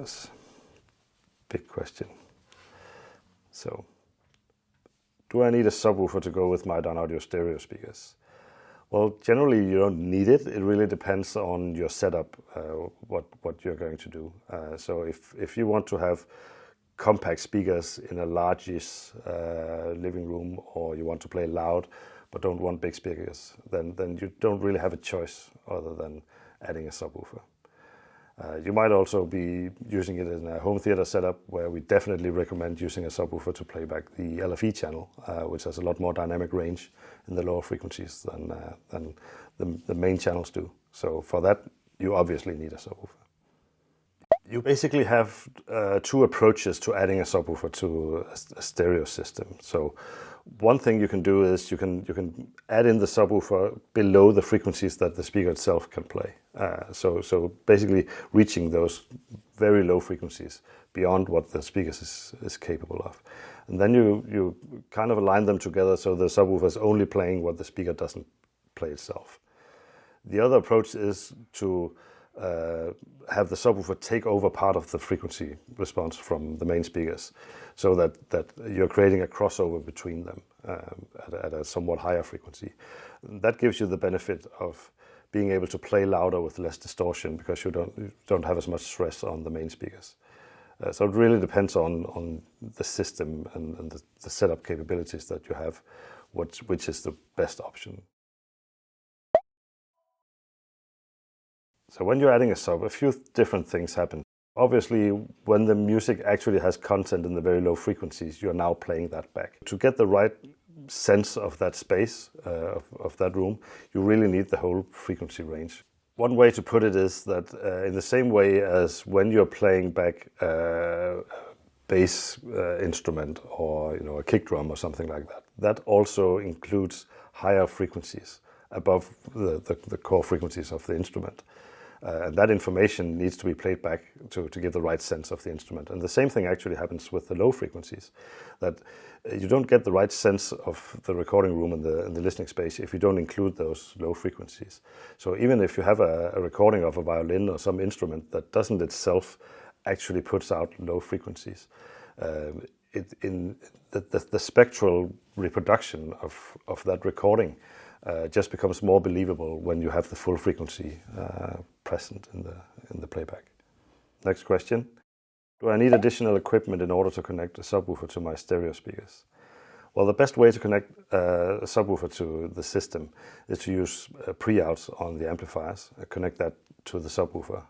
subwoofers. Big question. So, do I need a subwoofer to go with my Dynaudio stereo speakers? Well, generally you don't need it. It really depends on your setup, what you're going to do. So if you want to have compact speakers in a largish living room, or you want to play loud but don't want big speakers, then you don't really have a choice other than adding a subwoofer. You might also be using it in a home theater setup, where we definitely recommend using a subwoofer to play back the LFE channel, which has a lot more dynamic range in the lower frequencies than the main channels do. So for that, you obviously need a subwoofer. You basically have two approaches to adding a subwoofer to a stereo system. So one thing you can do is you can add in the subwoofer below the frequencies that the speaker itself can play. So basically reaching those very low frequencies beyond what the speaker is capable of. And then you kind of align them together so the subwoofer is only playing what the speaker doesn't play itself. The other approach is to have the subwoofer take over part of the frequency response from the main speakers, so that you're creating a crossover between them at a somewhat higher frequency. That gives you the benefit of being able to play louder with less distortion, because you don't have as much stress on the main speakers. So it really depends on the system and the setup capabilities that you have, which is the best option. So when you're adding a sub, a few different things happen. Obviously, when the music actually has content in the very low frequencies, you're now playing that back. To get the right sense of that space, of that room, you really need the whole frequency range. One way to put it is that in the same way as when you're playing back a bass instrument, or a kick drum or something like that, that also includes higher frequencies above the core frequencies of the instrument. And that information needs to be played back to give the right sense of the instrument. And the same thing actually happens with the low frequencies, that you don't get the right sense of the recording room and the listening space if you don't include those low frequencies. So even if you have a recording of a violin or some instrument that doesn't itself actually puts out low frequencies, the spectral reproduction of that recording just becomes more believable when you have the full frequency present in the playback. Next question. Do I need additional equipment in order to connect a subwoofer to my stereo speakers? Well, the best way to connect a subwoofer to the system is to use pre-outs on the amplifiers, connect that to the subwoofer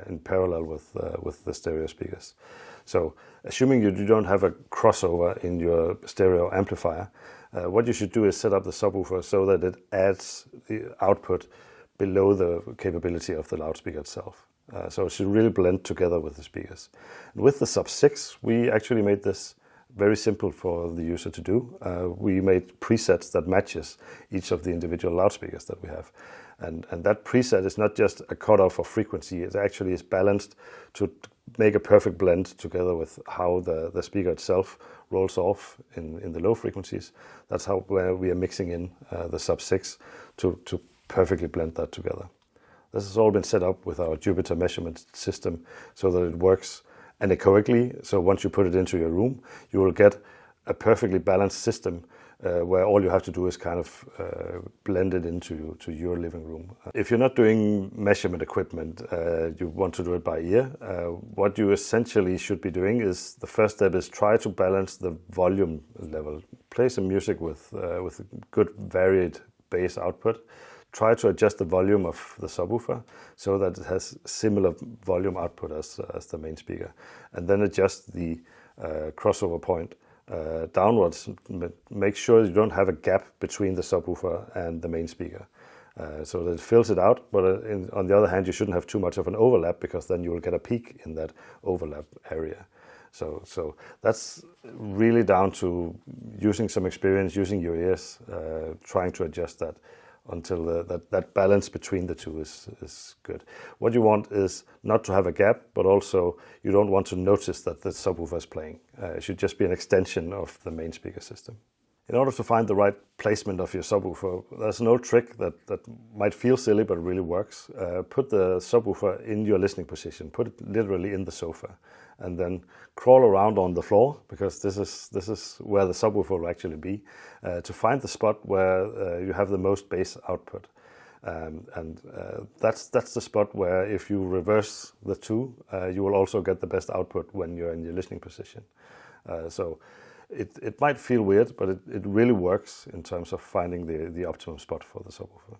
in parallel with the stereo speakers. So assuming you don't have a crossover in your stereo amplifier, what you should do is set up the subwoofer so that it adds the output below the capability of the loudspeaker itself. So it should really blend together with the speakers. And with the Sub 6, we actually made this very simple for the user to do. We made presets that matches each of the individual loudspeakers that we have. And that preset is not just a cutoff of frequency, it actually is balanced to make a perfect blend together with how the speaker itself rolls off in the low frequencies. That's where we are mixing in the Sub 6 to perfectly blend that together. This has all been set up with our Jupiter measurement system so that it works anechoically. So once you put it into your room, you will get a perfectly balanced system where all you have to do is kind of blend it into your living room. If you're not doing measurement equipment, you want to do it by ear, what you essentially should be doing is, the first step is try to balance the volume level. Play some music with good varied bass output. Try to adjust the volume of the subwoofer so that it has similar volume output as the main speaker. And then adjust the crossover point downwards. Make sure you don't have a gap between the subwoofer and the main speaker, so that it fills it out. But on the other hand, you shouldn't have too much of an overlap, because then you will get a peak in that overlap area. So that's really down to using some experience, using your ears, trying to adjust that until that balance between the two is good. What you want is not to have a gap, but also you don't want to notice that the subwoofer is playing. It should just be an extension of the main speaker system. In order to find the right placement of your subwoofer, there's an old trick that might feel silly but really works. Put the subwoofer in your listening position, put it literally in the sofa, and then crawl around on the floor, because this is where the subwoofer will actually be, to find the spot where you have the most bass output. That's the spot where, if you reverse the two, you will also get the best output when you're in your listening position. So it might feel weird, but it really works in terms of finding the optimum spot for the subwoofer.